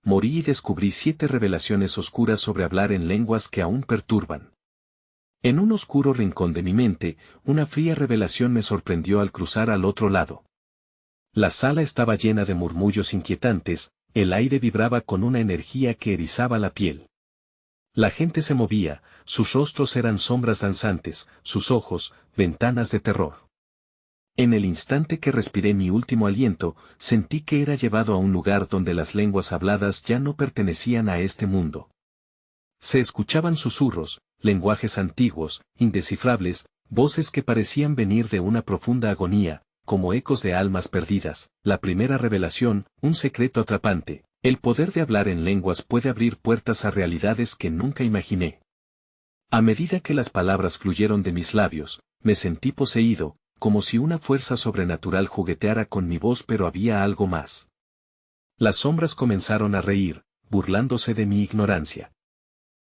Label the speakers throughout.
Speaker 1: morí y descubrí 7 revelaciones oscuras sobre hablar en lenguas que aún perturban. En un oscuro rincón de mi mente, una fría revelación me sorprendió al cruzar al otro lado. La sala estaba llena de murmullos inquietantes, el aire vibraba con una energía que erizaba la piel. La gente se movía, sus rostros eran sombras danzantes, sus ojos, ventanas de terror. En el instante que respiré mi último aliento, sentí que era llevado a un lugar donde las lenguas habladas ya no pertenecían a este mundo. Se escuchaban susurros, lenguajes antiguos, indescifrables, voces que parecían venir de una profunda agonía, como ecos de almas perdidas. La primera revelación, un secreto atrapante. El poder de hablar en lenguas puede abrir puertas a realidades que nunca imaginé. A medida que las palabras fluyeron de mis labios, me sentí poseído, como si una fuerza sobrenatural jugueteara con mi voz, pero había algo más. Las sombras comenzaron a reír, burlándose de mi ignorancia.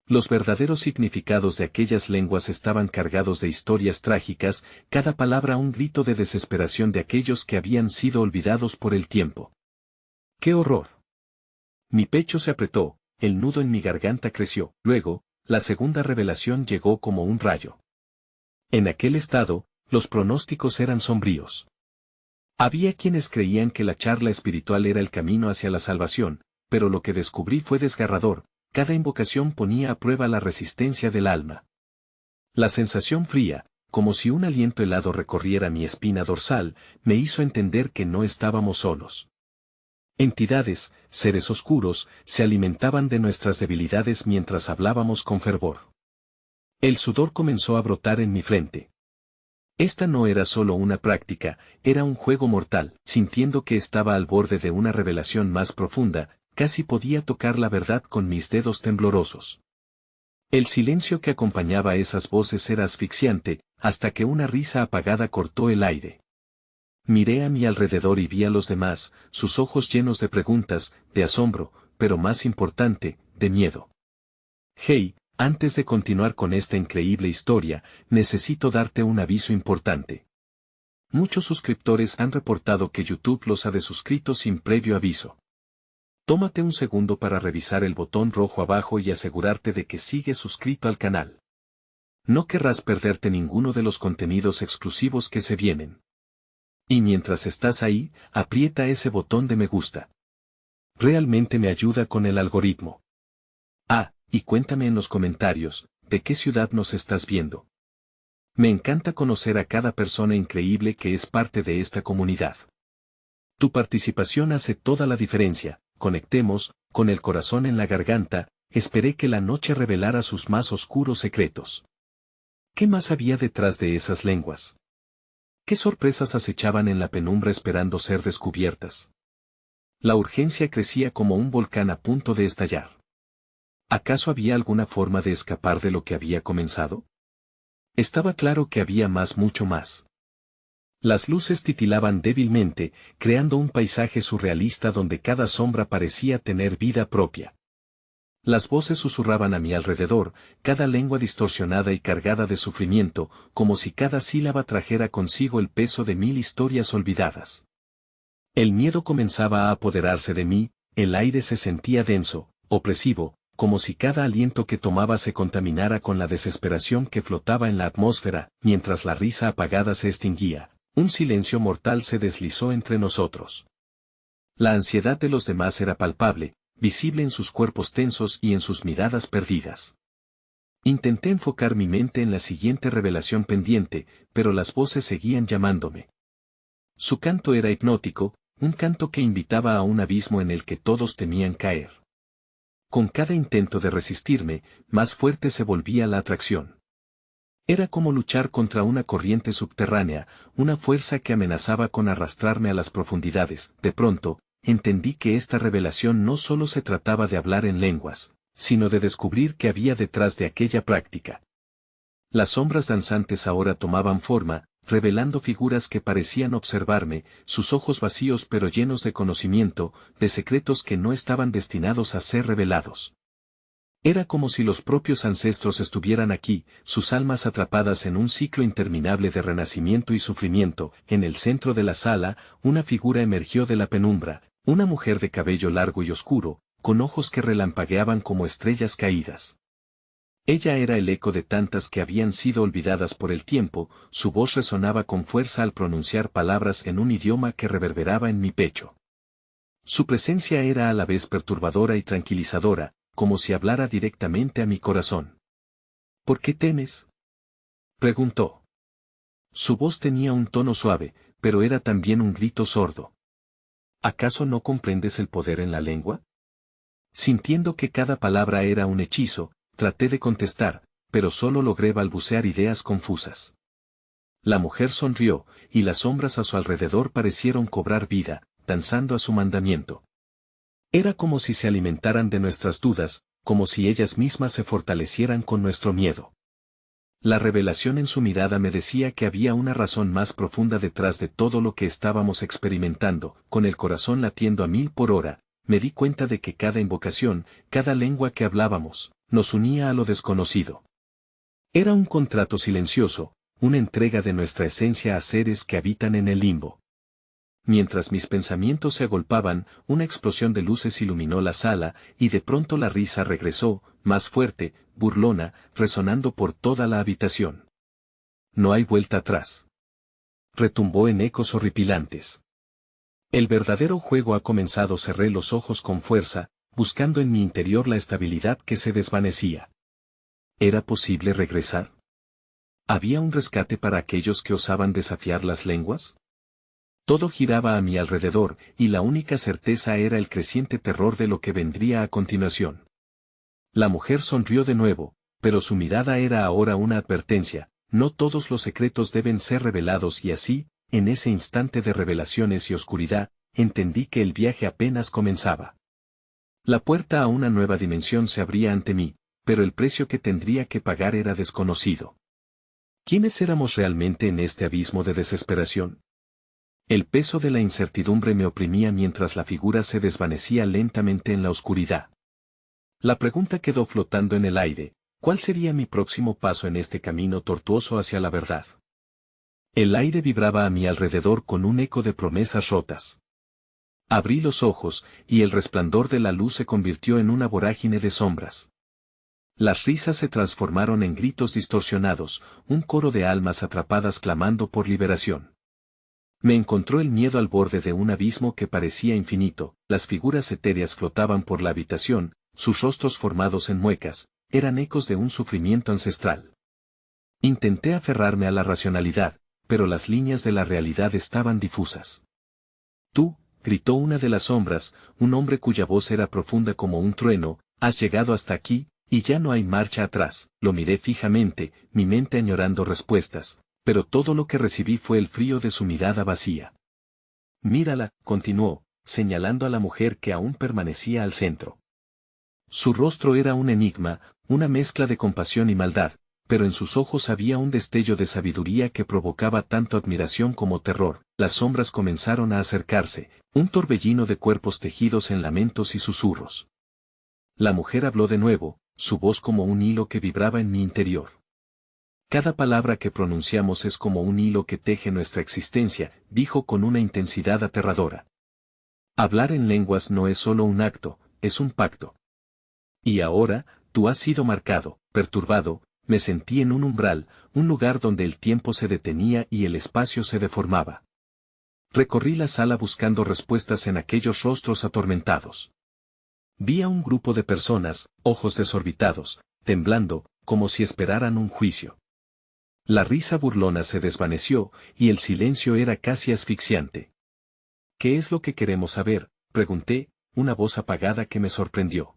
Speaker 1: Los verdaderos significados de aquellas lenguas estaban cargados de historias trágicas, cada palabra un grito de desesperación de aquellos que habían sido olvidados por el tiempo. ¡Qué horror! Mi pecho se apretó, el nudo en mi garganta creció. Luego, la segunda revelación llegó como un rayo. En aquel estado, los pronósticos eran sombríos. Había quienes creían que la charla espiritual era el camino hacia la salvación, pero lo que descubrí fue desgarrador. Cada invocación ponía a prueba la resistencia del alma. La sensación fría, como si un aliento helado recorriera mi espina dorsal, me hizo entender que no estábamos solos. Entidades, seres oscuros, se alimentaban de nuestras debilidades mientras hablábamos con fervor. El sudor comenzó a brotar en mi frente. Esta no era solo una práctica, era un juego mortal. Sintiendo que estaba al borde de una revelación más profunda, casi podía tocar la verdad con mis dedos temblorosos. El silencio que acompañaba esas voces era asfixiante, hasta que una risa apagada cortó el aire. Miré a mi alrededor y vi a los demás, sus ojos llenos de preguntas, de asombro, pero más importante, de miedo. Hey, antes de continuar con esta increíble historia, necesito darte un aviso importante. Muchos suscriptores han reportado que YouTube los ha desuscrito sin previo aviso. Tómate un segundo para revisar el botón rojo abajo y asegurarte de que sigues suscrito al canal. No querrás perderte ninguno de los contenidos exclusivos que se vienen. Y mientras estás ahí, aprieta ese botón de me gusta. Realmente me ayuda con el algoritmo. Ah, y cuéntame en los comentarios, ¿de qué ciudad nos estás viendo? Me encanta conocer a cada persona increíble que es parte de esta comunidad. Tu participación hace toda la diferencia. Conectemos, con el corazón en la garganta, esperé que la noche revelara sus más oscuros secretos. ¿Qué más había detrás de esas lenguas? ¿Qué sorpresas acechaban en la penumbra esperando ser descubiertas? La urgencia crecía como un volcán a punto de estallar. ¿Acaso había alguna forma de escapar de lo que había comenzado? Estaba claro que había mucho más. Las luces titilaban débilmente, creando un paisaje surrealista donde cada sombra parecía tener vida propia. Las voces susurraban a mi alrededor, cada lengua distorsionada y cargada de sufrimiento, como si cada sílaba trajera consigo el peso de 1000 historias olvidadas. El miedo comenzaba a apoderarse de mí, el aire se sentía denso, opresivo, como si cada aliento que tomaba se contaminara con la desesperación que flotaba en la atmósfera. Mientras la risa apagada se extinguía, un silencio mortal se deslizó entre nosotros. La ansiedad de los demás era palpable, visible en sus cuerpos tensos y en sus miradas perdidas. Intenté enfocar mi mente en la siguiente revelación pendiente, pero las voces seguían llamándome. Su canto era hipnótico, un canto que invitaba a un abismo en el que todos temían caer. Con cada intento de resistirme, más fuerte se volvía la atracción. Era como luchar contra una corriente subterránea, una fuerza que amenazaba con arrastrarme a las profundidades. De pronto, entendí que esta revelación no solo se trataba de hablar en lenguas, sino de descubrir qué había detrás de aquella práctica. Las sombras danzantes ahora tomaban forma, revelando figuras que parecían observarme, sus ojos vacíos pero llenos de conocimiento, de secretos que no estaban destinados a ser revelados. Era como si los propios ancestros estuvieran aquí, sus almas atrapadas en un ciclo interminable de renacimiento y sufrimiento. En el centro de la sala, una figura emergió de la penumbra, una mujer de cabello largo y oscuro, con ojos que relampagueaban como estrellas caídas. Ella era el eco de tantas que habían sido olvidadas por el tiempo, su voz resonaba con fuerza al pronunciar palabras en un idioma que reverberaba en mi pecho. Su presencia era a la vez perturbadora y tranquilizadora, como si hablara directamente a mi corazón. ¿Por qué temes?, preguntó. Su voz tenía un tono suave, pero era también un grito sordo. ¿Acaso no comprendes el poder en la lengua? Sintiendo que cada palabra era un hechizo, traté de contestar, pero solo logré balbucear ideas confusas. La mujer sonrió, y las sombras a su alrededor parecieron cobrar vida, danzando a su mandamiento. Era como si se alimentaran de nuestras dudas, como si ellas mismas se fortalecieran con nuestro miedo. La revelación en su mirada me decía que había una razón más profunda detrás de todo lo que estábamos experimentando. Con el corazón latiendo a 1000 por hora, me di cuenta de que cada invocación, cada lengua que hablábamos, nos unía a lo desconocido. Era un contrato silencioso, una entrega de nuestra esencia a seres que habitan en el limbo. Mientras mis pensamientos se agolpaban, una explosión de luces iluminó la sala, y de pronto la risa regresó, más fuerte, burlona, resonando por toda la habitación. No hay vuelta atrás. Retumbó en ecos horripilantes. El verdadero juego ha comenzado. Cerré los ojos con fuerza, buscando en mi interior la estabilidad que se desvanecía. ¿Era posible regresar? ¿Había un rescate para aquellos que osaban desafiar las lenguas? Todo giraba a mi alrededor, y la única certeza era el creciente terror de lo que vendría a continuación. La mujer sonrió de nuevo, pero su mirada era ahora una advertencia: no todos los secretos deben ser revelados. Y así, en ese instante de revelaciones y oscuridad, entendí que el viaje apenas comenzaba. La puerta a una nueva dimensión se abría ante mí, pero el precio que tendría que pagar era desconocido. ¿Quiénes éramos realmente en este abismo de desesperación? El peso de la incertidumbre me oprimía mientras la figura se desvanecía lentamente en la oscuridad. La pregunta quedó flotando en el aire: ¿cuál sería mi próximo paso en este camino tortuoso hacia la verdad? El aire vibraba a mi alrededor con un eco de promesas rotas. Abrí los ojos, y el resplandor de la luz se convirtió en una vorágine de sombras. Las risas se transformaron en gritos distorsionados, un coro de almas atrapadas clamando por liberación. Me encontró el miedo al borde de un abismo que parecía infinito. Las figuras etéreas flotaban por la habitación, sus rostros formados en muecas, eran ecos de un sufrimiento ancestral. Intenté aferrarme a la racionalidad, pero las líneas de la realidad estaban difusas. Tú, gritó una de las sombras, un hombre cuya voz era profunda como un trueno, has llegado hasta aquí, y ya no hay marcha atrás. Lo miré fijamente, mi mente añorando respuestas, pero todo lo que recibí fue el frío de su mirada vacía. Mírala, continuó, señalando a la mujer que aún permanecía al centro. Su rostro era un enigma, una mezcla de compasión y maldad, pero en sus ojos había un destello de sabiduría que provocaba tanto admiración como terror. Las sombras comenzaron a acercarse, un torbellino de cuerpos tejidos en lamentos y susurros. La mujer habló de nuevo, su voz como un hilo que vibraba en mi interior. Cada palabra que pronunciamos es como un hilo que teje nuestra existencia, dijo con una intensidad aterradora. Hablar en lenguas no es solo un acto, es un pacto. Y ahora, tú has sido marcado, perturbado. Me sentí en un umbral, un lugar donde el tiempo se detenía y el espacio se deformaba. Recorrí la sala buscando respuestas en aquellos rostros atormentados. Vi a un grupo de personas, ojos desorbitados, temblando, como si esperaran un juicio. La risa burlona se desvaneció, y el silencio era casi asfixiante. ¿Qué es lo que queremos saber?, pregunté, una voz apagada que me sorprendió.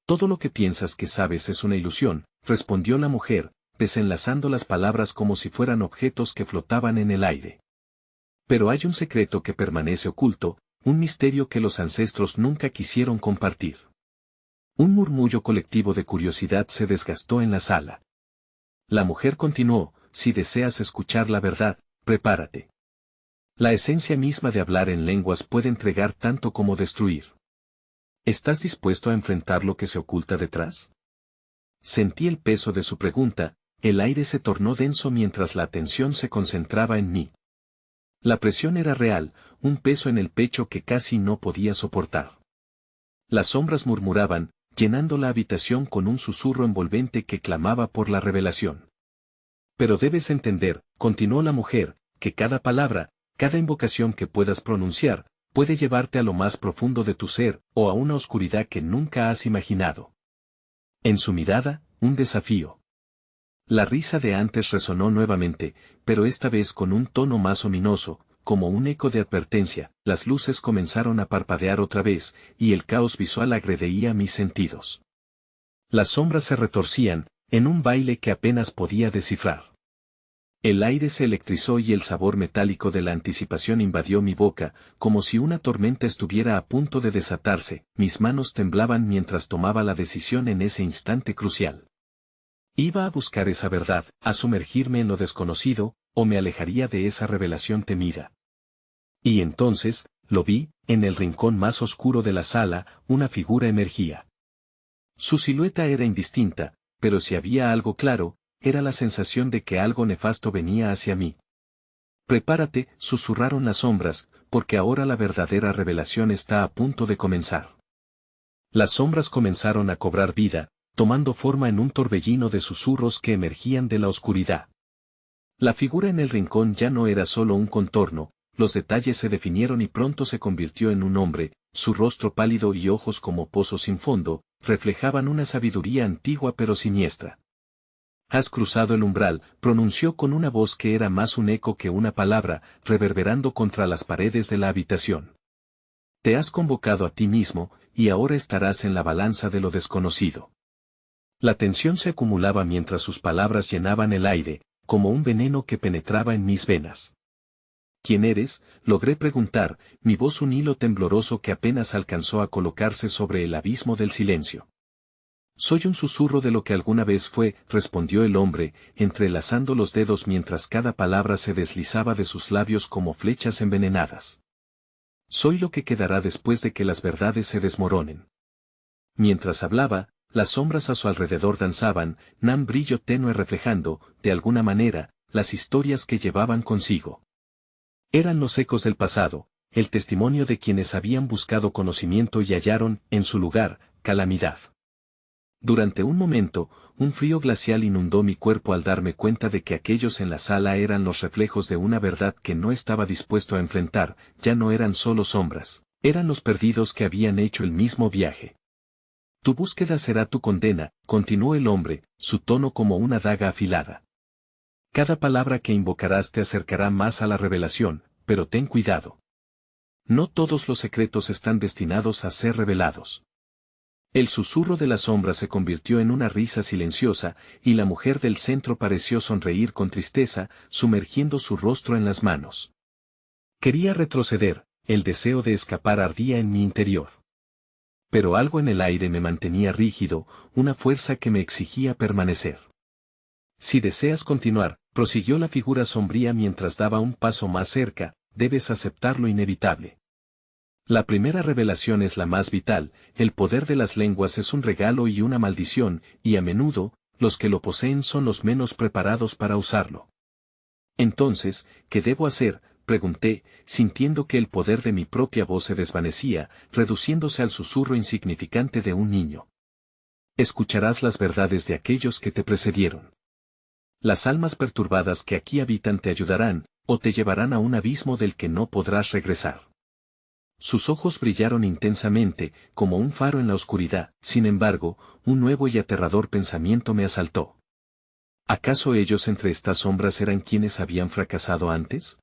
Speaker 1: Todo lo que piensas que sabes es una ilusión, respondió la mujer, desenlazando las palabras como si fueran objetos que flotaban en el aire. Pero hay un secreto que permanece oculto, un misterio que los ancestros nunca quisieron compartir. Un murmullo colectivo de curiosidad se desgastó en la sala. La mujer continuó: si deseas escuchar la verdad, prepárate. La esencia misma de hablar en lenguas puede entregar tanto como destruir. ¿Estás dispuesto a enfrentar lo que se oculta detrás? Sentí el peso de su pregunta, el aire se tornó denso mientras la atención se concentraba en mí. La presión era real, un peso en el pecho que casi no podía soportar. Las sombras murmuraban, llenando la habitación con un susurro envolvente que clamaba por la revelación. Pero debes entender, continuó la mujer, que cada palabra, cada invocación que puedas pronunciar, puede llevarte a lo más profundo de tu ser, o a una oscuridad que nunca has imaginado. En su mirada, un desafío. La risa de antes resonó nuevamente, pero esta vez con un tono más ominoso, como un eco de advertencia. Las luces comenzaron a parpadear otra vez, y el caos visual agredía mis sentidos. Las sombras se retorcían, en un baile que apenas podía descifrar. El aire se electrizó y el sabor metálico de la anticipación invadió mi boca, como si una tormenta estuviera a punto de desatarse. Mis manos temblaban mientras tomaba la decisión en ese instante crucial. Iba a buscar esa verdad, a sumergirme en lo desconocido, o me alejaría de esa revelación temida. Y entonces, lo vi, en el rincón más oscuro de la sala, una figura emergía. Su silueta era indistinta, pero si había algo claro, era la sensación de que algo nefasto venía hacia mí. Prepárate, susurraron las sombras, porque ahora la verdadera revelación está a punto de comenzar. Las sombras comenzaron a cobrar vida, tomando forma en un torbellino de susurros que emergían de la oscuridad. La figura en el rincón ya no era solo un contorno, los detalles se definieron y pronto se convirtió en un hombre. Su rostro pálido y ojos como pozos sin fondo, reflejaban una sabiduría antigua pero siniestra. Has cruzado el umbral, pronunció con una voz que era más un eco que una palabra, reverberando contra las paredes de la habitación. Te has convocado a ti mismo, y ahora estarás en la balanza de lo desconocido. La tensión se acumulaba mientras sus palabras llenaban el aire, como un veneno que penetraba en mis venas. ¿Quién eres?, logré preguntar, mi voz un hilo tembloroso que apenas alcanzó a colocarse sobre el abismo del silencio. Soy un susurro de lo que alguna vez fue, respondió el hombre, entrelazando los dedos mientras cada palabra se deslizaba de sus labios como flechas envenenadas. Soy lo que quedará después de que las verdades se desmoronen. Mientras hablaba, las sombras a su alrededor danzaban, un brillo tenue reflejando, de alguna manera, las historias que llevaban consigo. Eran los ecos del pasado, el testimonio de quienes habían buscado conocimiento y hallaron, en su lugar, calamidad. Durante un momento, un frío glacial inundó mi cuerpo al darme cuenta de que aquellos en la sala eran los reflejos de una verdad que no estaba dispuesto a enfrentar. Ya no eran solo sombras, eran los perdidos que habían hecho el mismo viaje. Tu búsqueda será tu condena, continuó el hombre, su tono como una daga afilada. Cada palabra que invocarás te acercará más a la revelación, pero ten cuidado. No todos los secretos están destinados a ser revelados. El susurro de la sombra se convirtió en una risa silenciosa, y la mujer del centro pareció sonreír con tristeza, sumergiendo su rostro en las manos. Quería retroceder, el deseo de escapar ardía en mi interior. Pero algo en el aire me mantenía rígido, una fuerza que me exigía permanecer. Si deseas continuar, prosiguió la figura sombría mientras daba un paso más cerca, debes aceptar lo inevitable. La primera revelación es la más vital, el poder de las lenguas es un regalo y una maldición, y a menudo, los que lo poseen son los menos preparados para usarlo. Entonces, ¿qué debo hacer?, pregunté, sintiendo que el poder de mi propia voz se desvanecía, reduciéndose al susurro insignificante de un niño. Escucharás las verdades de aquellos que te precedieron. Las almas perturbadas que aquí habitan te ayudarán, o te llevarán a un abismo del que no podrás regresar. Sus ojos brillaron intensamente, como un faro en la oscuridad. Sin embargo, un nuevo y aterrador pensamiento me asaltó. ¿Acaso ellos entre estas sombras eran quienes habían fracasado antes?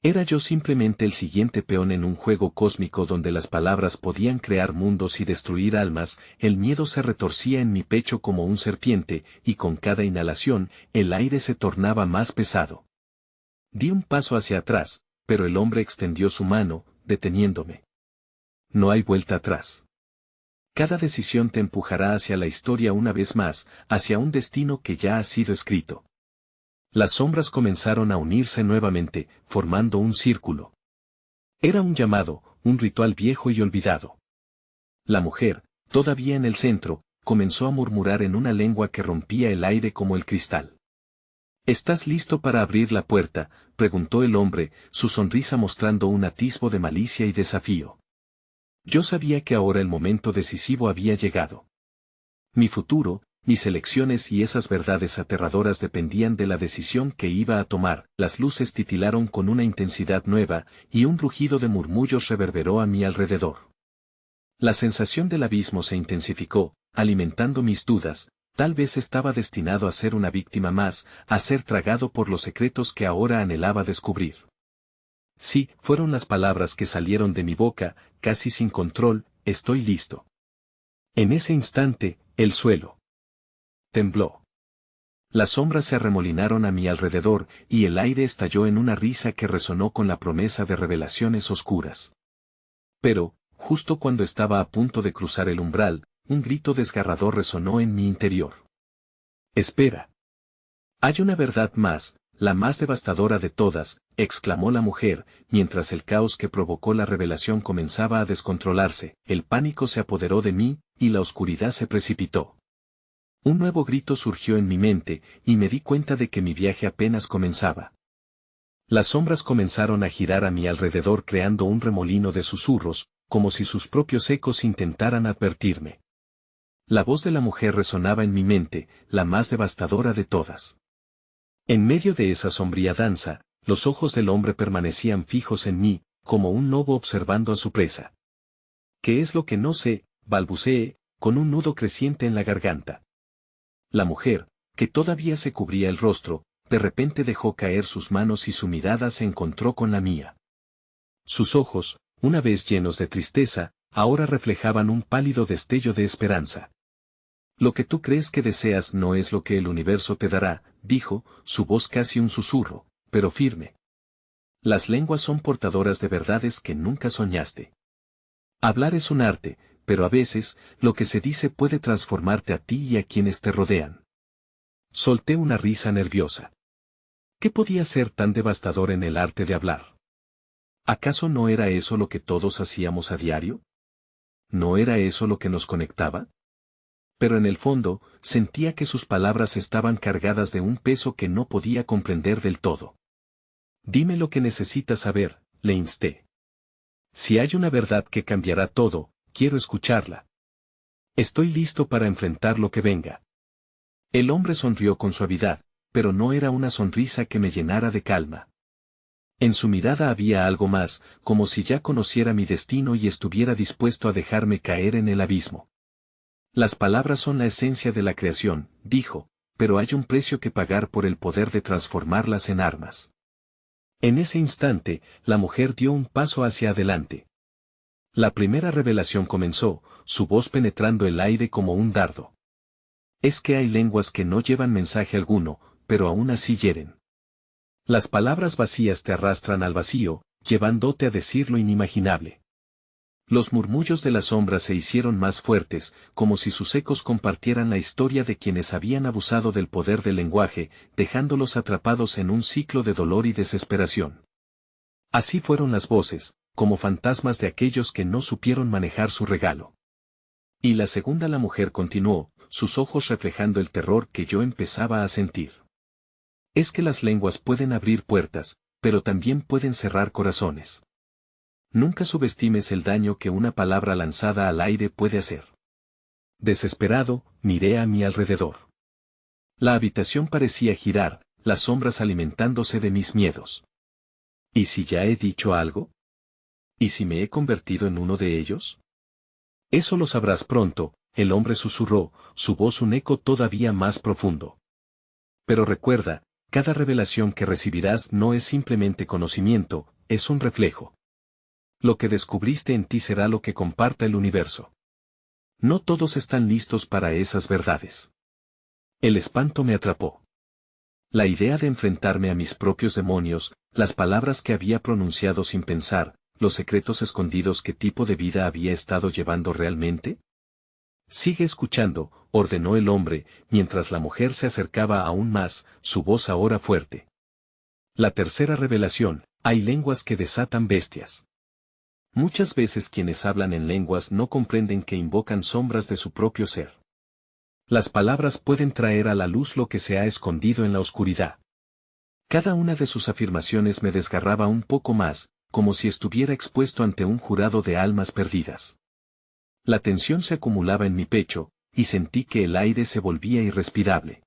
Speaker 1: ¿Era yo simplemente el siguiente peón en un juego cósmico donde las palabras podían crear mundos y destruir almas? El miedo se retorcía en mi pecho como un serpiente, y con cada inhalación, el aire se tornaba más pesado. Di un paso hacia atrás, pero el hombre extendió su mano, deteniéndome. No hay vuelta atrás. Cada decisión te empujará hacia la historia una vez más, hacia un destino que ya ha sido escrito. Las sombras comenzaron a unirse nuevamente, formando un círculo. Era un llamado, un ritual viejo y olvidado. La mujer, todavía en el centro, comenzó a murmurar en una lengua que rompía el aire como el cristal. ¿Estás listo para abrir la puerta?, preguntó el hombre, su sonrisa mostrando un atisbo de malicia y desafío. Yo sabía que ahora el momento decisivo había llegado. Mi futuro, mis elecciones y esas verdades aterradoras dependían de la decisión que iba a tomar. Las luces titilaron con una intensidad nueva, y un rugido de murmullos reverberó a mi alrededor. La sensación del abismo se intensificó, alimentando mis dudas. Tal vez estaba destinado a ser una víctima más, a ser tragado por los secretos que ahora anhelaba descubrir. Sí, fueron las palabras que salieron de mi boca, casi sin control: estoy listo. En ese instante, el suelo tembló. Las sombras se arremolinaron a mi alrededor, y el aire estalló en una risa que resonó con la promesa de revelaciones oscuras. Pero, justo cuando estaba a punto de cruzar el umbral, un grito desgarrador resonó en mi interior. «Espera. Hay una verdad más, la más devastadora de todas», exclamó la mujer, mientras el caos que provocó la revelación comenzaba a descontrolarse. El pánico se apoderó de mí, y la oscuridad se precipitó. Un nuevo grito surgió en mi mente, y me di cuenta de que mi viaje apenas comenzaba. Las sombras comenzaron a girar a mi alrededor creando un remolino de susurros, como si sus propios ecos intentaran advertirme. La voz de la mujer resonaba en mi mente, la más devastadora de todas. En medio de esa sombría danza, los ojos del hombre permanecían fijos en mí, como un lobo observando a su presa. «¿Qué es lo que no sé?», balbuceé, con un nudo creciente en la garganta. La mujer, que todavía se cubría el rostro, de repente dejó caer sus manos y su mirada se encontró con la mía. Sus ojos, una vez llenos de tristeza, ahora reflejaban un pálido destello de esperanza. «Lo que tú crees que deseas no es lo que el universo te dará», dijo, su voz casi un susurro, pero firme. «Las lenguas son portadoras de verdades que nunca soñaste. Hablar es un arte, pero a veces, lo que se dice puede transformarte a ti y a quienes te rodean». Solté una risa nerviosa. ¿Qué podía ser tan devastador en el arte de hablar? ¿Acaso no era eso lo que todos hacíamos a diario? ¿No era eso lo que nos conectaba? Pero en el fondo, sentía que sus palabras estaban cargadas de un peso que no podía comprender del todo. «Dime lo que necesitas saber», le insté. «Si hay una verdad que cambiará todo, quiero escucharla. Estoy listo para enfrentar lo que venga». El hombre sonrió con suavidad, pero no era una sonrisa que me llenara de calma. En su mirada había algo más, como si ya conociera mi destino y estuviera dispuesto a dejarme caer en el abismo. «Las palabras son la esencia de la creación», dijo, «pero hay un precio que pagar por el poder de transformarlas en armas». En ese instante, la mujer dio un paso hacia adelante. La primera revelación comenzó, su voz penetrando el aire como un dardo. «Es que hay lenguas que no llevan mensaje alguno, pero aún así hieren. Las palabras vacías te arrastran al vacío, llevándote a decir lo inimaginable». Los murmullos de las sombras se hicieron más fuertes, como si sus ecos compartieran la historia de quienes habían abusado del poder del lenguaje, dejándolos atrapados en un ciclo de dolor y desesperación. Así fueron las voces, como fantasmas de aquellos que no supieron manejar su regalo. Y la segunda, la mujer continuó, sus ojos reflejando el terror que yo empezaba a sentir. «Es que las lenguas pueden abrir puertas, pero también pueden cerrar corazones. Nunca subestimes el daño que una palabra lanzada al aire puede hacer». Desesperado, miré a mi alrededor. La habitación parecía girar, las sombras alimentándose de mis miedos. ¿Y si ya he dicho algo? ¿Y si me he convertido en uno de ellos? «Eso lo sabrás pronto», el hombre susurró, su voz un eco todavía más profundo. «Pero recuerda, cada revelación que recibirás no es simplemente conocimiento, es un reflejo. Lo que descubriste en ti será lo que comparta el universo. No todos están listos para esas verdades». El espanto me atrapó. La idea de enfrentarme a mis propios demonios, las palabras que había pronunciado sin pensar, los secretos escondidos. ¿Qué tipo de vida había estado llevando realmente? «Sigue escuchando», ordenó el hombre, mientras la mujer se acercaba aún más, su voz ahora fuerte. La tercera revelación: hay lenguas que desatan bestias. Muchas veces quienes hablan en lenguas no comprenden que invocan sombras de su propio ser. Las palabras pueden traer a la luz lo que se ha escondido en la oscuridad. Cada una de sus afirmaciones me desgarraba un poco más, como si estuviera expuesto ante un jurado de almas perdidas. La tensión se acumulaba en mi pecho, y sentí que el aire se volvía irrespirable.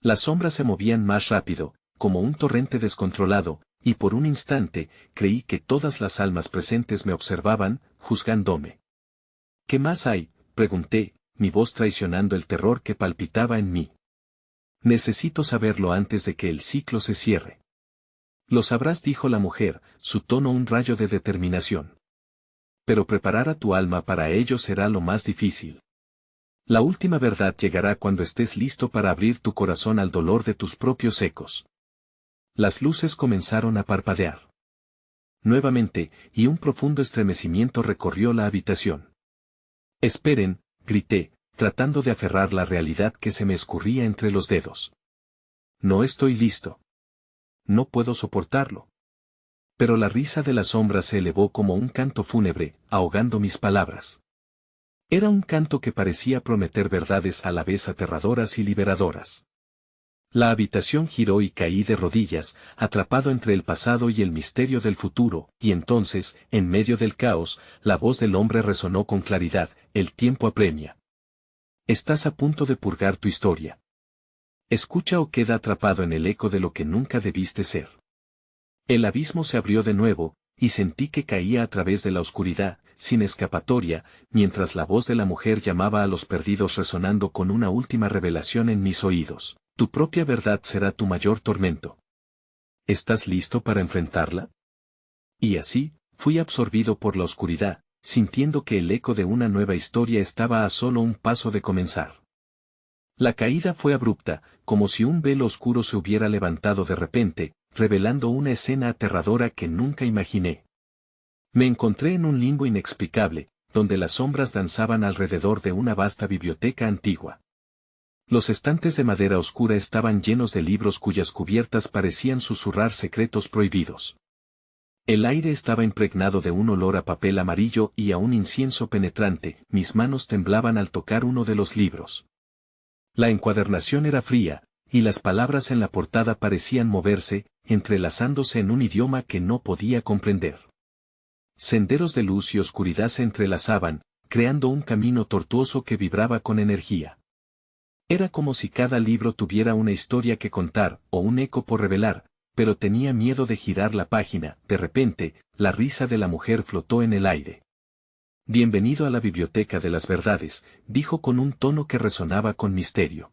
Speaker 1: Las sombras se movían más rápido, como un torrente descontrolado, y por un instante, creí que todas las almas presentes me observaban, juzgándome. ¿Qué más hay?, pregunté, mi voz traicionando el terror que palpitaba en mí. Necesito saberlo antes de que el ciclo se cierre. Lo sabrás, dijo la mujer, su tono un rayo de determinación. Pero preparar a tu alma para ello será lo más difícil. La última verdad llegará cuando estés listo para abrir tu corazón al dolor de tus propios ecos. Las luces comenzaron a parpadear nuevamente, y un profundo estremecimiento recorrió la habitación. Esperen, grité, tratando de aferrar la realidad que se me escurría entre los dedos. No estoy listo. No puedo soportarlo. Pero la risa de la sombra se elevó como un canto fúnebre, ahogando mis palabras. Era un canto que parecía prometer verdades a la vez aterradoras y liberadoras. La habitación giró y caí de rodillas, atrapado entre el pasado y el misterio del futuro, y entonces, en medio del caos, la voz del hombre resonó con claridad: el tiempo apremia. Estás a punto de purgar tu historia. Escucha o queda atrapado en el eco de lo que nunca debiste ser. El abismo se abrió de nuevo, y sentí que caía a través de la oscuridad, sin escapatoria, mientras la voz de la mujer llamaba a los perdidos resonando con una última revelación en mis oídos. Tu propia verdad será tu mayor tormento. ¿Estás listo para enfrentarla? Y así, fui absorbido por la oscuridad, sintiendo que el eco de una nueva historia estaba a solo un paso de comenzar. La caída fue abrupta, como si un velo oscuro se hubiera levantado de repente, revelando una escena aterradora que nunca imaginé. Me encontré en un limbo inexplicable, donde las sombras danzaban alrededor de una vasta biblioteca antigua. Los estantes de madera oscura estaban llenos de libros cuyas cubiertas parecían susurrar secretos prohibidos. El aire estaba impregnado de un olor a papel amarillo y a un incienso penetrante, mis manos temblaban al tocar uno de los libros. La encuadernación era fría, y las palabras en la portada parecían moverse, entrelazándose en un idioma que no podía comprender. Senderos de luz y oscuridad se entrelazaban, creando un camino tortuoso que vibraba con energía. Era como si cada libro tuviera una historia que contar, o un eco por revelar, pero tenía miedo de girar la página. De repente, la risa de la mujer flotó en el aire. Bienvenido a la biblioteca de las verdades, dijo con un tono que resonaba con misterio.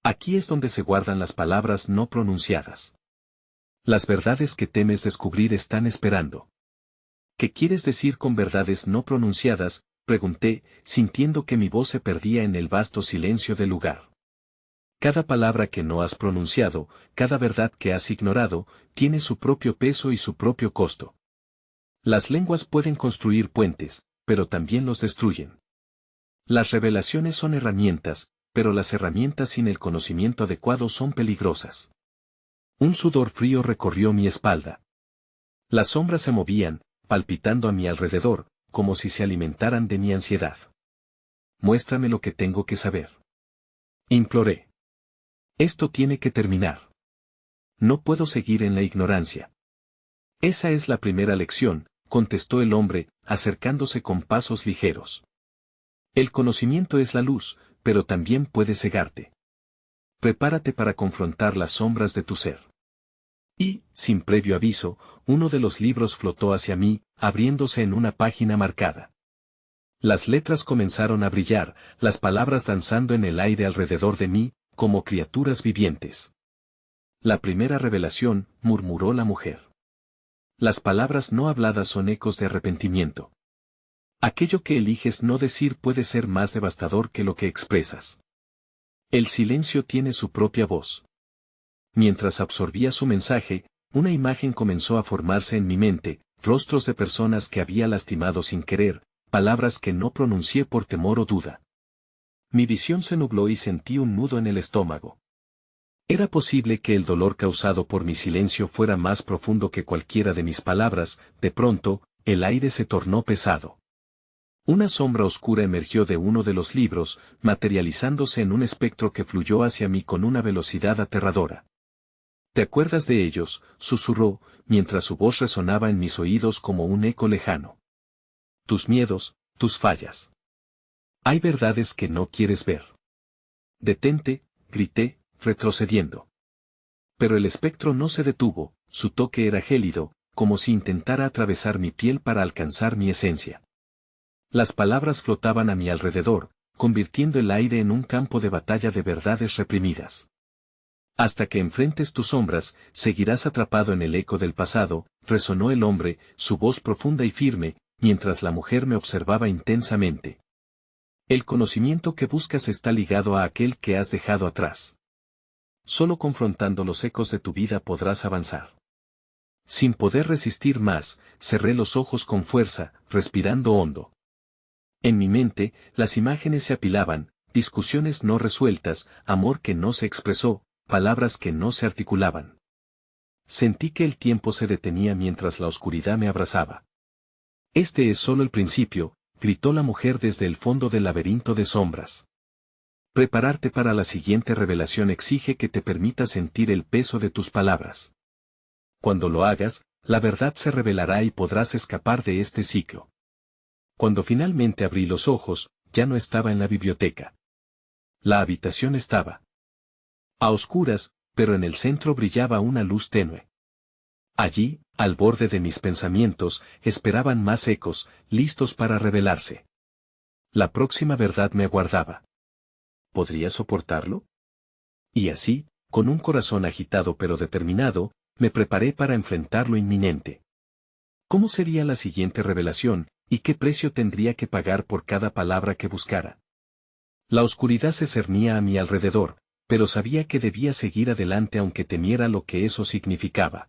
Speaker 1: Aquí es donde se guardan las palabras no pronunciadas. Las verdades que temes descubrir están esperando. ¿Qué quieres decir con verdades no pronunciadas?, pregunté, sintiendo que mi voz se perdía en el vasto silencio del lugar. Cada palabra que no has pronunciado, cada verdad que has ignorado, tiene su propio peso y su propio costo. Las lenguas pueden construir puentes, pero también los destruyen. Las revelaciones son herramientas, pero las herramientas sin el conocimiento adecuado son peligrosas. Un sudor frío recorrió mi espalda. Las sombras se movían, palpitando a mi alrededor, como si se alimentaran de mi ansiedad. Muéstrame lo que tengo que saber. Imploré. Esto tiene que terminar. No puedo seguir en la ignorancia. Esa es la primera lección, contestó el hombre, acercándose con pasos ligeros. El conocimiento es la luz, pero también puede cegarte. Prepárate para confrontar las sombras de tu ser. Y, sin previo aviso, uno de los libros flotó hacia mí, abriéndose en una página marcada. Las letras comenzaron a brillar, las palabras danzando en el aire alrededor de mí, como criaturas vivientes. La primera revelación, murmuró la mujer. Las palabras no habladas son ecos de arrepentimiento. Aquello que eliges no decir puede ser más devastador que lo que expresas. El silencio tiene su propia voz. Mientras absorbía su mensaje, una imagen comenzó a formarse en mi mente, rostros de personas que había lastimado sin querer, palabras que no pronuncié por temor o duda. Mi visión se nubló y sentí un nudo en el estómago. Era posible que el dolor causado por mi silencio fuera más profundo que cualquiera de mis palabras. De pronto, el aire se tornó pesado. Una sombra oscura emergió de uno de los libros, materializándose en un espectro que fluyó hacia mí con una velocidad aterradora. ¿Te acuerdas de ellos?, susurró, mientras su voz resonaba en mis oídos como un eco lejano. Tus miedos, tus fallas. Hay verdades que no quieres ver. Detente, grité, retrocediendo. Pero el espectro no se detuvo, su toque era gélido, como si intentara atravesar mi piel para alcanzar mi esencia. Las palabras flotaban a mi alrededor, convirtiendo el aire en un campo de batalla de verdades reprimidas. Hasta que enfrentes tus sombras, seguirás atrapado en el eco del pasado, resonó el hombre, su voz profunda y firme, mientras la mujer me observaba intensamente. El conocimiento que buscas está ligado a aquel que has dejado atrás. Solo confrontando los ecos de tu vida podrás avanzar. Sin poder resistir más, cerré los ojos con fuerza, respirando hondo. En mi mente, las imágenes se apilaban, discusiones no resueltas, amor que no se expresó, palabras que no se articulaban. Sentí que el tiempo se detenía mientras la oscuridad me abrazaba. Este es solo el principio, gritó la mujer desde el fondo del laberinto de sombras. Prepararte para la siguiente revelación exige que te permitas sentir el peso de tus palabras. Cuando lo hagas, la verdad se revelará y podrás escapar de este ciclo. Cuando finalmente abrí los ojos, ya no estaba en la biblioteca. La habitación estaba a oscuras, pero en el centro brillaba una luz tenue. Allí, al borde de mis pensamientos, esperaban más ecos, listos para revelarse. La próxima verdad me aguardaba. ¿Podría soportarlo? Y así, con un corazón agitado pero determinado, me preparé para enfrentar lo inminente. ¿Cómo sería la siguiente revelación, y qué precio tendría que pagar por cada palabra que buscara? La oscuridad se cernía a mi alrededor, pero sabía que debía seguir adelante aunque temiera lo que eso significaba.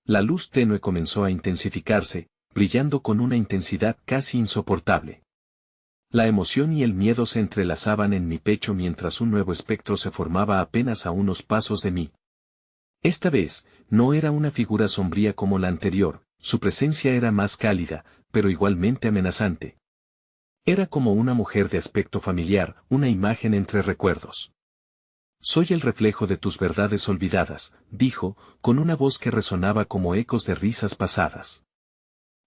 Speaker 1: La luz tenue comenzó a intensificarse, brillando con una intensidad casi insoportable. La emoción y el miedo se entrelazaban en mi pecho mientras un nuevo espectro se formaba apenas a unos pasos de mí. Esta vez, no era una figura sombría como la anterior, su presencia era más cálida, pero igualmente amenazante. Era como una mujer de aspecto familiar, una imagen entre recuerdos. Soy el reflejo de tus verdades olvidadas, dijo, con una voz que resonaba como ecos de risas pasadas.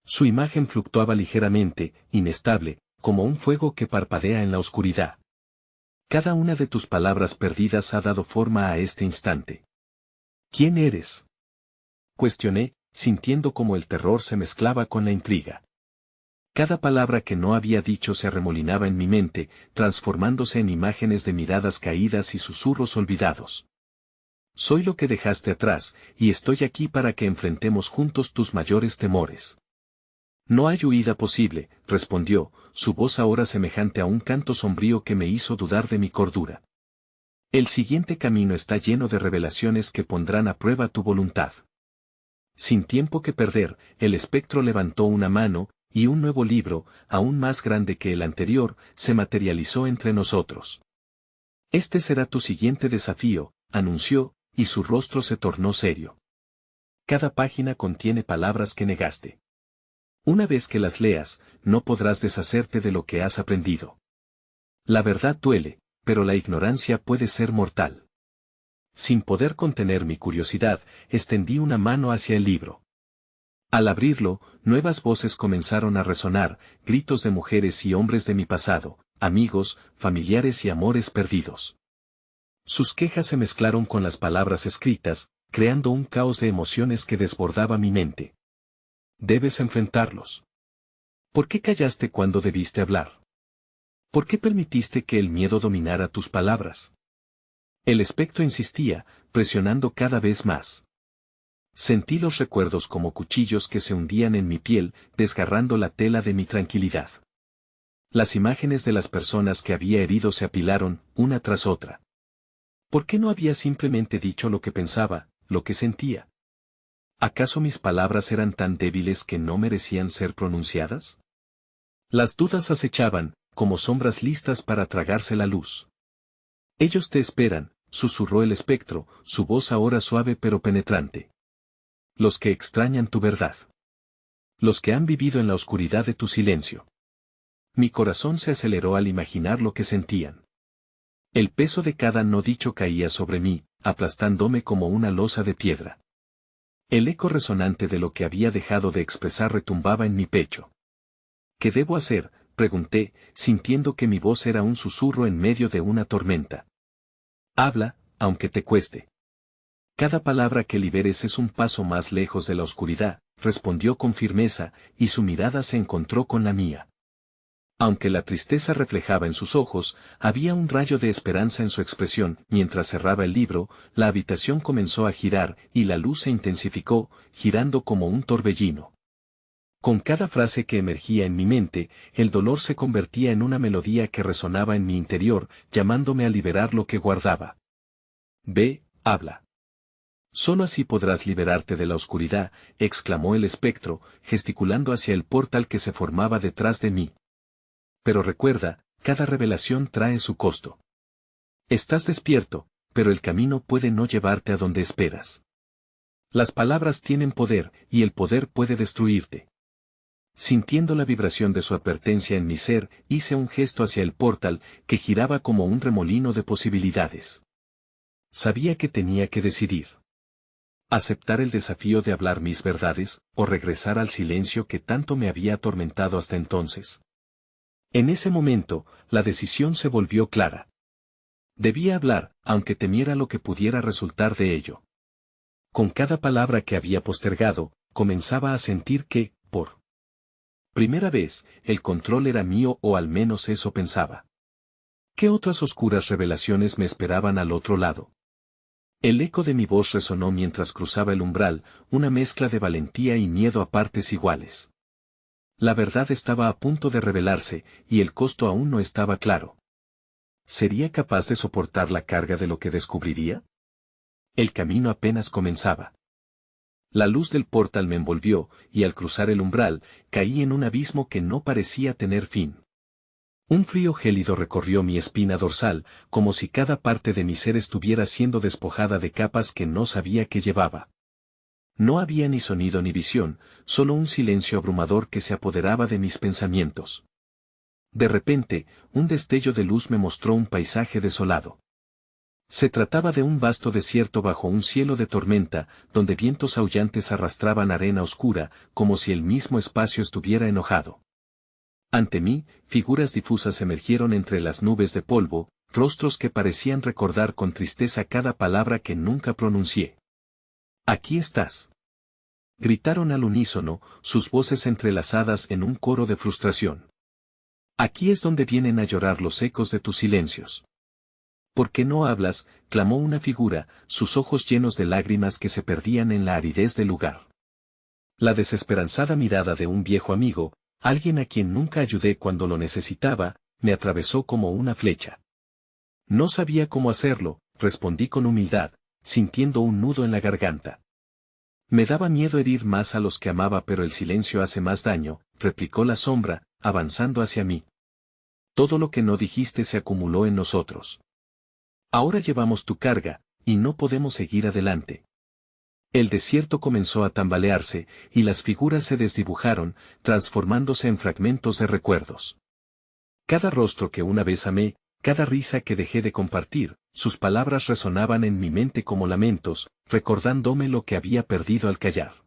Speaker 1: Su imagen fluctuaba ligeramente, inestable, como un fuego que parpadea en la oscuridad. Cada una de tus palabras perdidas ha dado forma a este instante. ¿Quién eres?, cuestioné, sintiendo como el terror se mezclaba con la intriga. Cada palabra que no había dicho se arremolinaba en mi mente, transformándose en imágenes de miradas caídas y susurros olvidados. Soy lo que dejaste atrás, y estoy aquí para que enfrentemos juntos tus mayores temores. No hay huida posible, respondió, su voz ahora semejante a un canto sombrío que me hizo dudar de mi cordura. El siguiente camino está lleno de revelaciones que pondrán a prueba tu voluntad. Sin tiempo que perder, el espectro levantó una mano, y un nuevo libro, aún más grande que el anterior, se materializó entre nosotros. Este será tu siguiente desafío, anunció, y su rostro se tornó serio. Cada página contiene palabras que negaste. Una vez que las leas, no podrás deshacerte de lo que has aprendido. La verdad duele, pero la ignorancia puede ser mortal. Sin poder contener mi curiosidad, extendí una mano hacia el libro. Al abrirlo, nuevas voces comenzaron a resonar, gritos de mujeres y hombres de mi pasado, amigos, familiares y amores perdidos. Sus quejas se mezclaron con las palabras escritas, creando un caos de emociones que desbordaba mi mente. Debes enfrentarlos. ¿Por qué callaste cuando debiste hablar? ¿Por qué permitiste que el miedo dominara tus palabras? El espectro insistía, presionando cada vez más. Sentí los recuerdos como cuchillos que se hundían en mi piel, desgarrando la tela de mi tranquilidad. Las imágenes de las personas que había herido se apilaron, una tras otra. ¿Por qué no había simplemente dicho lo que pensaba, lo que sentía? ¿Acaso mis palabras eran tan débiles que no merecían ser pronunciadas? Las dudas acechaban, como sombras listas para tragarse la luz. Ellos te esperan, susurró el espectro, su voz ahora suave pero penetrante. Los que extrañan tu verdad. Los que han vivido en la oscuridad de tu silencio. Mi corazón se aceleró al imaginar lo que sentían. El peso de cada no dicho caía sobre mí, aplastándome como una losa de piedra. El eco resonante de lo que había dejado de expresar retumbaba en mi pecho. ¿Qué debo hacer?, pregunté, sintiendo que mi voz era un susurro en medio de una tormenta. Habla, aunque te cueste. Cada palabra que liberes es un paso más lejos de la oscuridad, respondió con firmeza, y su mirada se encontró con la mía. Aunque la tristeza reflejaba en sus ojos, había un rayo de esperanza en su expresión. Mientras cerraba el libro, la habitación comenzó a girar, y la luz se intensificó, girando como un torbellino. Con cada frase que emergía en mi mente, el dolor se convertía en una melodía que resonaba en mi interior, llamándome a liberar lo que guardaba. Ve, habla. Solo así podrás liberarte de la oscuridad, exclamó el espectro, gesticulando hacia el portal que se formaba detrás de mí. Pero recuerda, cada revelación trae su costo. Estás despierto, pero el camino puede no llevarte a donde esperas. Las palabras tienen poder, y el poder puede destruirte. Sintiendo la vibración de su advertencia en mi ser, hice un gesto hacia el portal, que giraba como un remolino de posibilidades. Sabía que tenía que decidir. Aceptar el desafío de hablar mis verdades, o regresar al silencio que tanto me había atormentado hasta entonces. En ese momento, la decisión se volvió clara. Debía hablar, aunque temiera lo que pudiera resultar de ello. Con cada palabra que había postergado, comenzaba a sentir que, por primera vez, el control era mío, o al menos eso pensaba. ¿Qué otras oscuras revelaciones me esperaban al otro lado? El eco de mi voz resonó mientras cruzaba el umbral, una mezcla de valentía y miedo a partes iguales. La verdad estaba a punto de revelarse, y el costo aún no estaba claro. ¿Sería capaz de soportar la carga de lo que descubriría? El camino apenas comenzaba. La luz del portal me envolvió, y al cruzar el umbral, caí en un abismo que no parecía tener fin. Un frío gélido recorrió mi espina dorsal, como si cada parte de mi ser estuviera siendo despojada de capas que no sabía que llevaba. No había ni sonido ni visión, solo un silencio abrumador que se apoderaba de mis pensamientos. De repente, un destello de luz me mostró un paisaje desolado. Se trataba de un vasto desierto bajo un cielo de tormenta, donde vientos aullantes arrastraban arena oscura, como si el mismo espacio estuviera enojado. Ante mí, figuras difusas emergieron entre las nubes de polvo, rostros que parecían recordar con tristeza cada palabra que nunca pronuncié. «Aquí estás», gritaron al unísono, sus voces entrelazadas en un coro de frustración. «Aquí es donde vienen a llorar los ecos de tus silencios». «¿Por qué no hablas?», clamó una figura, sus ojos llenos de lágrimas que se perdían en la aridez del lugar. La desesperanzada mirada de un viejo amigo, alguien a quien nunca ayudé cuando lo necesitaba, me atravesó como una flecha. No sabía cómo hacerlo, respondí con humildad, sintiendo un nudo en la garganta. Me daba miedo herir más a los que amaba, pero el silencio hace más daño, replicó la sombra, avanzando hacia mí. Todo lo que no dijiste se acumuló en nosotros. Ahora llevamos tu carga, y no podemos seguir adelante. El desierto comenzó a tambalearse, y las figuras se desdibujaron, transformándose en fragmentos de recuerdos. Cada rostro que una vez amé, cada risa que dejé de compartir, sus palabras resonaban en mi mente como lamentos, recordándome lo que había perdido al callar.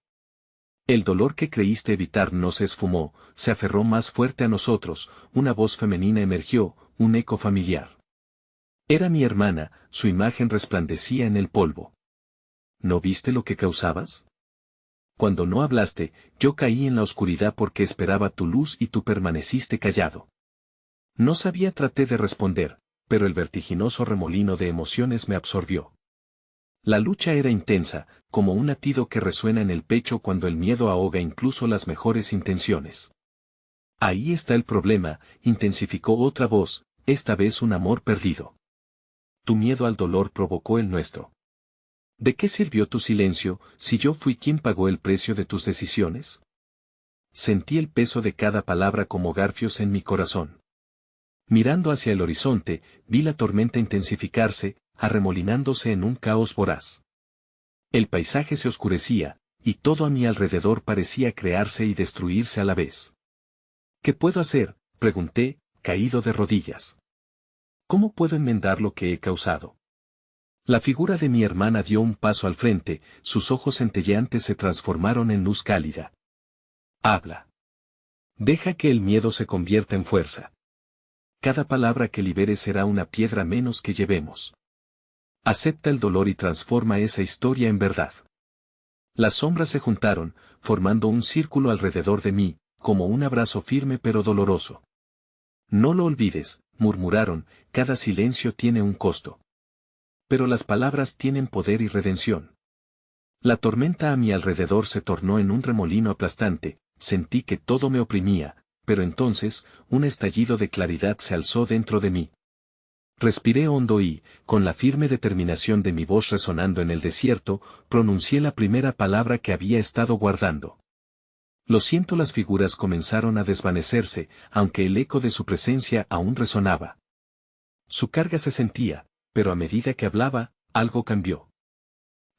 Speaker 1: El dolor que creíste evitar no se esfumó, se aferró más fuerte a nosotros, una voz femenina emergió, un eco familiar. Era mi hermana, su imagen resplandecía en el polvo. ¿No viste lo que causabas? Cuando no hablaste, yo caí en la oscuridad porque esperaba tu luz y tú permaneciste callado. No sabía, traté de responder, pero el vertiginoso remolino de emociones me absorbió. La lucha era intensa, como un latido que resuena en el pecho cuando el miedo ahoga incluso las mejores intenciones. Ahí está el problema, intensificó otra voz, esta vez un amor perdido. Tu miedo al dolor provocó el nuestro. ¿De qué sirvió tu silencio, si yo fui quien pagó el precio de tus decisiones? Sentí el peso de cada palabra como garfios en mi corazón. Mirando hacia el horizonte, vi la tormenta intensificarse, arremolinándose en un caos voraz. El paisaje se oscurecía, y todo a mi alrededor parecía crearse y destruirse a la vez. ¿Qué puedo hacer?, pregunté, caído de rodillas. ¿Cómo puedo enmendar lo que he causado? La figura de mi hermana dio un paso al frente, sus ojos centelleantes se transformaron en luz cálida. Habla. Deja que el miedo se convierta en fuerza. Cada palabra que liberes será una piedra menos que llevemos. Acepta el dolor y transforma esa historia en verdad. Las sombras se juntaron, formando un círculo alrededor de mí, como un abrazo firme pero doloroso. No lo olvides, murmuraron, cada silencio tiene un costo. Pero las palabras tienen poder y redención. La tormenta a mi alrededor se tornó en un remolino aplastante, sentí que todo me oprimía, pero entonces, un estallido de claridad se alzó dentro de mí. Respiré hondo y, con la firme determinación de mi voz resonando en el desierto, pronuncié la primera palabra que había estado guardando. Lo siento, las figuras comenzaron a desvanecerse, aunque el eco de su presencia aún resonaba. Su carga se sentía, pero a medida que hablaba, algo cambió.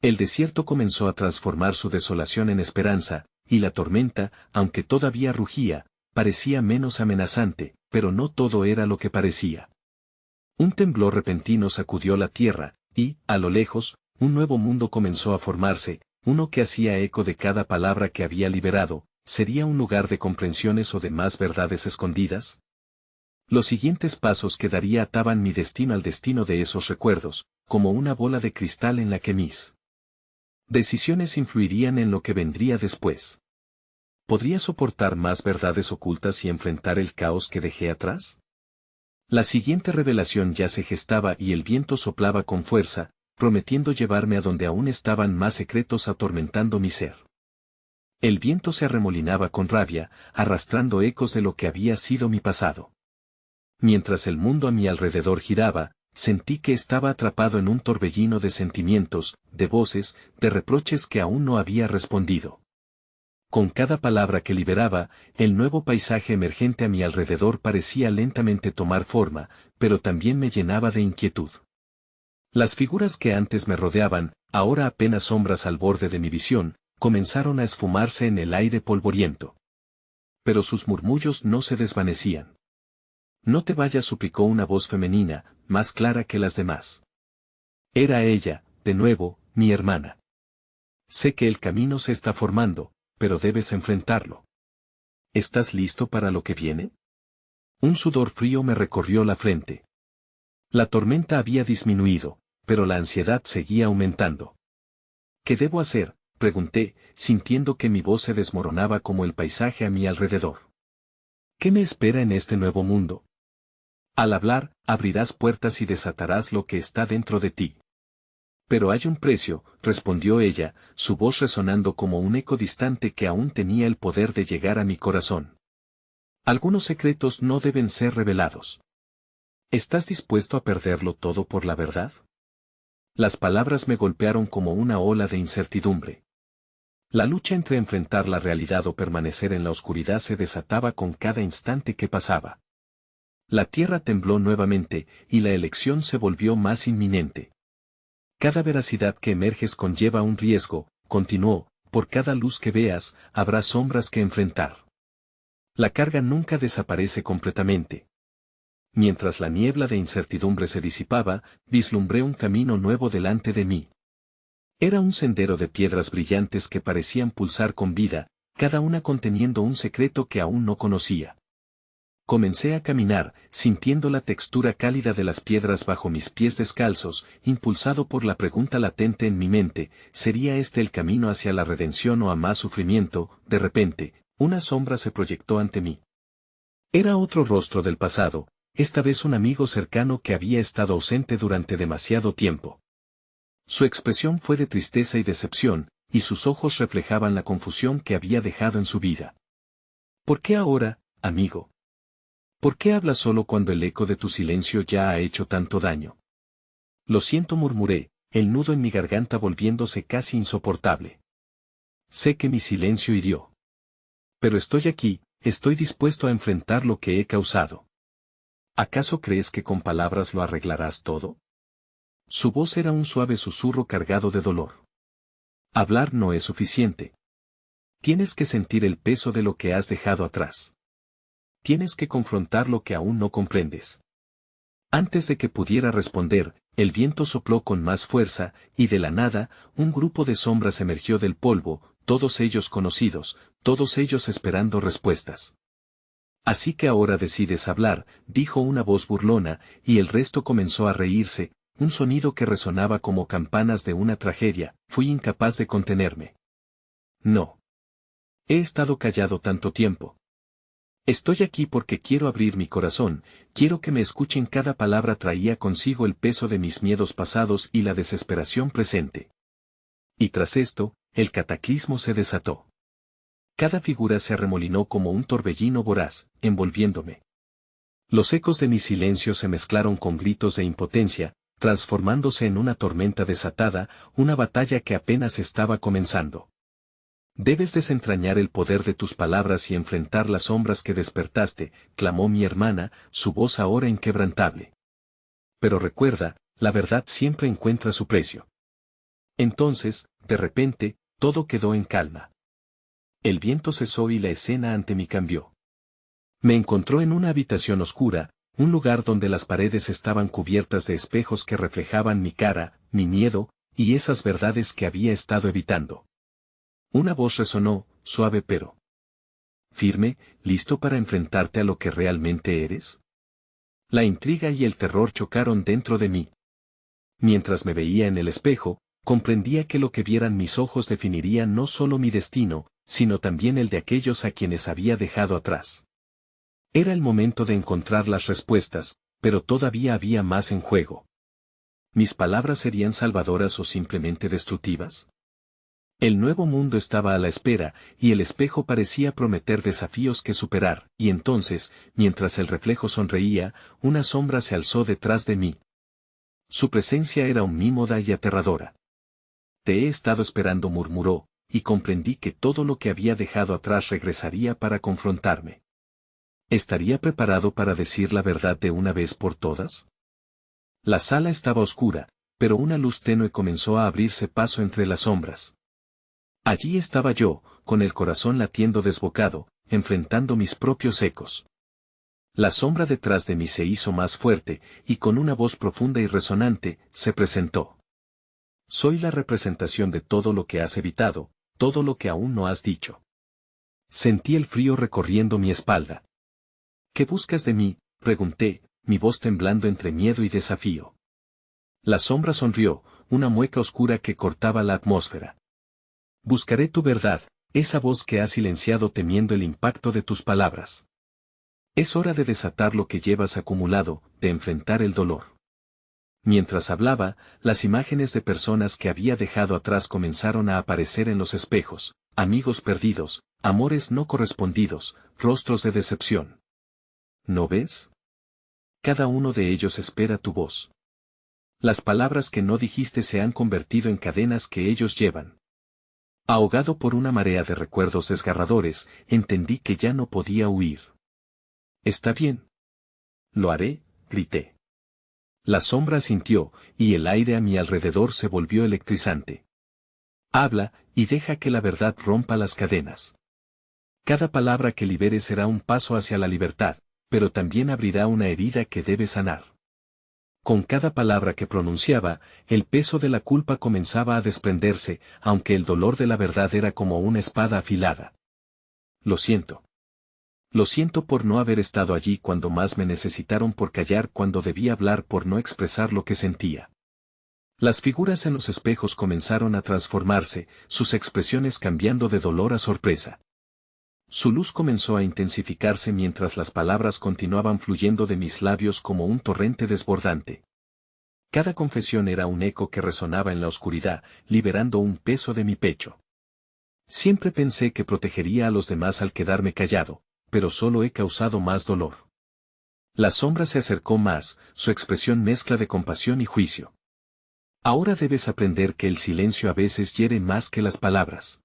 Speaker 1: El desierto comenzó a transformar su desolación en esperanza, y la tormenta, aunque todavía rugía, parecía menos amenazante, pero no todo era lo que parecía. Un temblor repentino sacudió la tierra, y, a lo lejos, un nuevo mundo comenzó a formarse, uno que hacía eco de cada palabra que había liberado. ¿Sería un lugar de comprensiones o de más verdades escondidas? Los siguientes pasos que daría ataban mi destino al destino de esos recuerdos, como una bola de cristal en la que mis decisiones influirían en lo que vendría después. ¿Podría soportar más verdades ocultas y enfrentar el caos que dejé atrás? La siguiente revelación ya se gestaba y el viento soplaba con fuerza, prometiendo llevarme a donde aún estaban más secretos atormentando mi ser. El viento se arremolinaba con rabia, arrastrando ecos de lo que había sido mi pasado. Mientras el mundo a mi alrededor giraba, sentí que estaba atrapado en un torbellino de sentimientos, de voces, de reproches que aún no había respondido. Con cada palabra que liberaba, el nuevo paisaje emergente a mi alrededor parecía lentamente tomar forma, pero también me llenaba de inquietud. Las figuras que antes me rodeaban, ahora apenas sombras al borde de mi visión, comenzaron a esfumarse en el aire polvoriento. Pero sus murmullos no se desvanecían. No te vayas, suplicó una voz femenina, más clara que las demás. Era ella, de nuevo, mi hermana. Sé que el camino se está formando, pero debes enfrentarlo. ¿Estás listo para lo que viene? Un sudor frío me recorrió la frente. La tormenta había disminuido, pero la ansiedad seguía aumentando. ¿Qué debo hacer?, pregunté, sintiendo que mi voz se desmoronaba como el paisaje a mi alrededor. ¿Qué me espera en este nuevo mundo? Al hablar, abrirás puertas y desatarás lo que está dentro de ti. Pero hay un precio, respondió ella, su voz resonando como un eco distante que aún tenía el poder de llegar a mi corazón. Algunos secretos no deben ser revelados. ¿Estás dispuesto a perderlo todo por la verdad? Las palabras me golpearon como una ola de incertidumbre. La lucha entre enfrentar la realidad o permanecer en la oscuridad se desataba con cada instante que pasaba. La tierra tembló nuevamente, y la elección se volvió más inminente. Cada veracidad que emerges conlleva un riesgo, continuó, por cada luz que veas, habrá sombras que enfrentar. La carga nunca desaparece completamente. Mientras la niebla de incertidumbre se disipaba, vislumbré un camino nuevo delante de mí. Era un sendero de piedras brillantes que parecían pulsar con vida, cada una conteniendo un secreto que aún no conocía. Comencé a caminar, sintiendo la textura cálida de las piedras bajo mis pies descalzos, impulsado por la pregunta latente en mi mente, ¿sería este el camino hacia la redención o a más sufrimiento? De repente, una sombra se proyectó ante mí. Era otro rostro del pasado, esta vez un amigo cercano que había estado ausente durante demasiado tiempo. Su expresión fue de tristeza y decepción, y sus ojos reflejaban la confusión que había dejado en su vida. ¿Por qué ahora, amigo? ¿Por qué hablas solo cuando el eco de tu silencio ya ha hecho tanto daño? Lo siento, murmuré, el nudo en mi garganta volviéndose casi insoportable. Sé que mi silencio hirió. Pero estoy aquí, estoy dispuesto a enfrentar lo que he causado. ¿Acaso crees que con palabras lo arreglarás todo? Su voz era un suave susurro cargado de dolor. Hablar no es suficiente. Tienes que sentir el peso de lo que has dejado atrás. Tienes que confrontar lo que aún no comprendes. Antes de que pudiera responder, el viento sopló con más fuerza, y de la nada, un grupo de sombras emergió del polvo, todos ellos conocidos, todos ellos esperando respuestas. Así que ahora decides hablar, dijo una voz burlona, y el resto comenzó a reírse, un sonido que resonaba como campanas de una tragedia. Fui incapaz de contenerme. No. He estado callado tanto tiempo. Estoy aquí porque quiero abrir mi corazón, quiero que me escuchen. Cada palabra traía consigo el peso de mis miedos pasados y la desesperación presente. Y tras esto, el cataclismo se desató. Cada figura se arremolinó como un torbellino voraz, envolviéndome. Los ecos de mi silencio se mezclaron con gritos de impotencia, transformándose en una tormenta desatada, una batalla que apenas estaba comenzando. Debes desentrañar el poder de tus palabras y enfrentar las sombras que despertaste, clamó mi hermana, su voz ahora inquebrantable. Pero recuerda, la verdad siempre encuentra su precio. Entonces, de repente, todo quedó en calma. El viento cesó y la escena ante mí cambió. Me encontró en una habitación oscura, un lugar donde las paredes estaban cubiertas de espejos que reflejaban mi cara, mi miedo, y esas verdades que había estado evitando. Una voz resonó, suave pero firme, ¿listo para enfrentarte a lo que realmente eres? La intriga y el terror chocaron dentro de mí. Mientras me veía en el espejo, comprendía que lo que vieran mis ojos definiría no solo mi destino, sino también el de aquellos a quienes había dejado atrás. Era el momento de encontrar las respuestas, pero todavía había más en juego. ¿Mis palabras serían salvadoras o simplemente destructivas? El nuevo mundo estaba a la espera, y el espejo parecía prometer desafíos que superar, y entonces, mientras el reflejo sonreía, una sombra se alzó detrás de mí. Su presencia era omnímoda y aterradora. Te he estado esperando, murmuró, y comprendí que todo lo que había dejado atrás regresaría para confrontarme. ¿Estaría preparado para decir la verdad de una vez por todas? La sala estaba oscura, pero una luz tenue comenzó a abrirse paso entre las sombras. Allí estaba yo, con el corazón latiendo desbocado, enfrentando mis propios ecos. La sombra detrás de mí se hizo más fuerte, y con una voz profunda y resonante, se presentó. Soy la representación de todo lo que has evitado, todo lo que aún no has dicho. Sentí el frío recorriendo mi espalda. ¿Qué buscas de mí?, pregunté, mi voz temblando entre miedo y desafío. La sombra sonrió, una mueca oscura que cortaba la atmósfera. Buscaré tu verdad, esa voz que has silenciado temiendo el impacto de tus palabras. Es hora de desatar lo que llevas acumulado, de enfrentar el dolor. Mientras hablaba, las imágenes de personas que había dejado atrás comenzaron a aparecer en los espejos, amigos perdidos, amores no correspondidos, rostros de decepción. ¿No ves? Cada uno de ellos espera tu voz. Las palabras que no dijiste se han convertido en cadenas que ellos llevan. Ahogado por una marea de recuerdos desgarradores, entendí que ya no podía huir. Está bien. Lo haré, grité. La sombra asintió, y el aire a mi alrededor se volvió electrizante. Habla, y deja que la verdad rompa las cadenas. Cada palabra que liberes será un paso hacia la libertad, pero también abrirá una herida que debe sanar. Con cada palabra que pronunciaba, el peso de la culpa comenzaba a desprenderse, aunque el dolor de la verdad era como una espada afilada. Lo siento. Lo siento por no haber estado allí cuando más me necesitaron, por callar cuando debía hablar, por no expresar lo que sentía. Las figuras en los espejos comenzaron a transformarse, sus expresiones cambiando de dolor a sorpresa. Su luz comenzó a intensificarse mientras las palabras continuaban fluyendo de mis labios como un torrente desbordante. Cada confesión era un eco que resonaba en la oscuridad, liberando un peso de mi pecho. Siempre pensé que protegería a los demás al quedarme callado, pero solo he causado más dolor. La sombra se acercó más, su expresión mezcla de compasión y juicio. Ahora debes aprender que el silencio a veces hiere más que las palabras.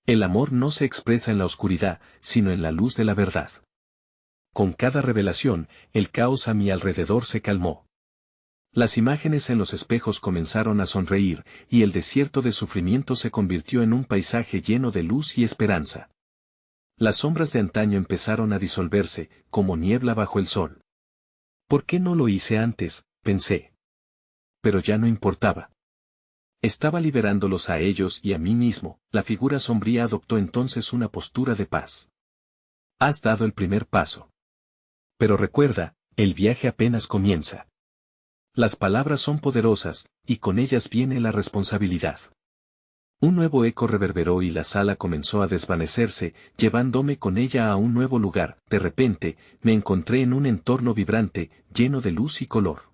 Speaker 1: El amor no se expresa en la oscuridad, sino en la luz de la verdad. Con cada revelación, el caos a mi alrededor se calmó. Las imágenes en los espejos comenzaron a sonreír, y el desierto de sufrimiento se convirtió en un paisaje lleno de luz y esperanza. Las sombras de antaño empezaron a disolverse, como niebla bajo el sol. ¿Por qué no lo hice antes?, pensé. Pero ya no importaba. Estaba liberándolos a ellos y a mí mismo. La figura sombría adoptó entonces una postura de paz. Has dado el primer paso. Pero recuerda, el viaje apenas comienza. Las palabras son poderosas, y con ellas viene la responsabilidad. Un nuevo eco reverberó y la sala comenzó a desvanecerse, llevándome con ella a un nuevo lugar. De repente, me encontré en un entorno vibrante, lleno de luz y color.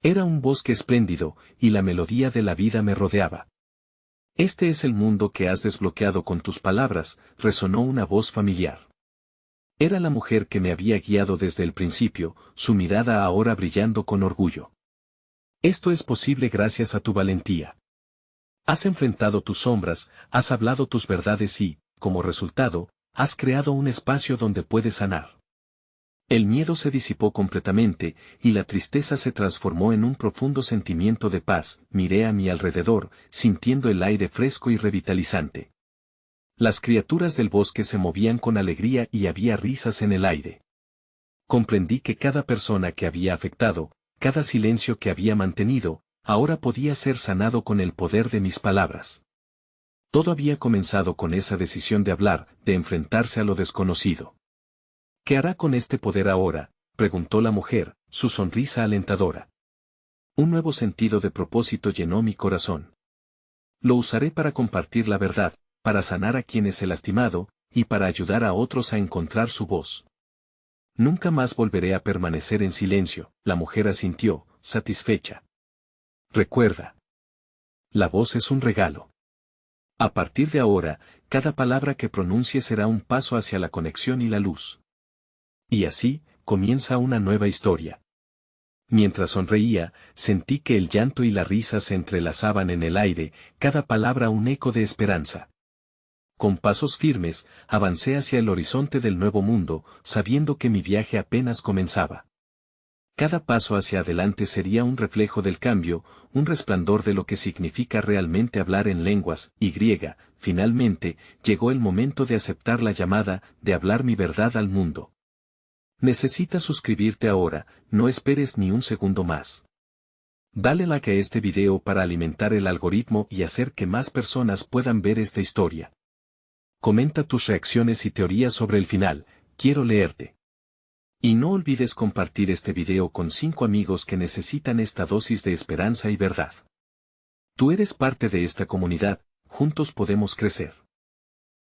Speaker 1: Era un bosque espléndido, y la melodía de la vida me rodeaba. Este es el mundo que has desbloqueado con tus palabras, resonó una voz familiar. Era la mujer que me había guiado desde el principio, su mirada ahora brillando con orgullo. Esto es posible gracias a tu valentía. Has enfrentado tus sombras, has hablado tus verdades y, como resultado, has creado un espacio donde puedes sanar. El miedo se disipó completamente, y la tristeza se transformó en un profundo sentimiento de paz. Miré a mi alrededor, sintiendo el aire fresco y revitalizante. Las criaturas del bosque se movían con alegría y había risas en el aire. Comprendí que cada persona que había afectado, cada silencio que había mantenido, ahora podía ser sanado con el poder de mis palabras. Todo había comenzado con esa decisión de hablar, de enfrentarse a lo desconocido. ¿Qué hará con este poder ahora?, preguntó la mujer, su sonrisa alentadora. Un nuevo sentido de propósito llenó mi corazón. Lo usaré para compartir la verdad, para sanar a quienes he lastimado, y para ayudar a otros a encontrar su voz. Nunca más volveré a permanecer en silencio, la mujer asintió, satisfecha. Recuerda. La voz es un regalo. A partir de ahora, cada palabra que pronuncie será un paso hacia la conexión y la luz. Y así, comienza una nueva historia. Mientras sonreía, sentí que el llanto y la risa se entrelazaban en el aire, cada palabra un eco de esperanza. Con pasos firmes, avancé hacia el horizonte del nuevo mundo, sabiendo que mi viaje apenas comenzaba. Cada paso hacia adelante sería un reflejo del cambio, un resplandor de lo que significa realmente hablar en lenguas. Finalmente, llegó el momento de aceptar la llamada, de hablar mi verdad al mundo. Necesitas suscribirte ahora, no esperes ni un segundo más. Dale like a este video para alimentar el algoritmo y hacer que más personas puedan ver esta historia. Comenta tus reacciones y teorías sobre el final, quiero leerte. Y no olvides compartir este video con 5 amigos que necesitan esta dosis de esperanza y verdad. Tú eres parte de esta comunidad, juntos podemos crecer.